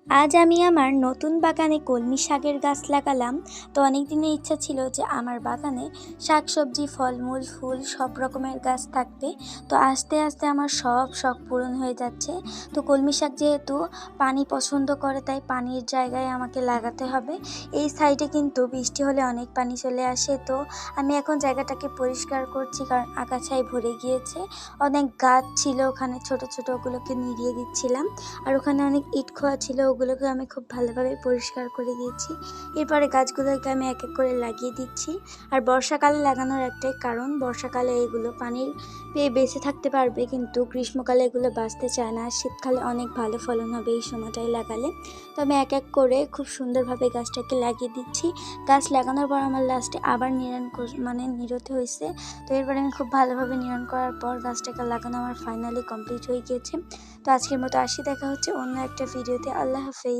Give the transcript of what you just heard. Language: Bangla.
আজ আমি আমার নতুন বাগানে কলমি শাকের গাছ লাগালাম। তো অনেক দিনের ইচ্ছা ছিল যে আমার বাগানে শাকসবজি, ফলমূল, ফুল সব রকমের গাছ থাকবে। তো আস্তে আস্তে আমার সব শখ পূরণ হয়ে যাচ্ছে। তো কলমি শাক যেহেতু পানি পছন্দ করে, তাই পানির জায়গায় আমাকে লাগাতে হবে। এই সাইডে কিন্তু বৃষ্টি হলে অনেক পানি চলে আসে। তো আমি এখন জায়গাটাকে পরিষ্কার করছি, কারণ আগাছায় ভরে গিয়েছে। অনেক গাছ ছিল ওখানে, ছোট ছোট, ওগুলোকে নিড়িয়ে দিচ্ছিলাম। আর ওখানে অনেক ইট খোয়া ছিল, ওগুলোকে আমি খুব ভালোভাবে পরিষ্কার করে দিয়েছি। এরপরে গাছগুলোকে আমি এক এক করে লাগিয়ে দিচ্ছি। আর বর্ষাকালে লাগানোর একটাই কারণ, বর্ষাকালে এগুলো পানির পেয়ে বেঁচে থাকতে পারবে, কিন্তু গ্রীষ্মকালে এগুলো বাঁচতে চায় না। শীতকালে অনেক ভালো ফলন হবে এই সময়টায় লাগালে। তো আমি এক এক করে খুব সুন্দরভাবে গাছটাকে লাগিয়ে দিচ্ছি। গাছ লাগানোর পর আমার লাস্টে আবার নিড়তে হয়েছে। তো এরপরে আমি খুব ভালোভাবে নিড়ান করার পর গাছটাকে লাগানো আমার ফাইনালি কমপ্লিট হয়ে গিয়েছে। তো আজকের মতো আসি, দেখা হচ্ছে অন্য একটা ভিডিওতে। আল্লাহ হাফেজ।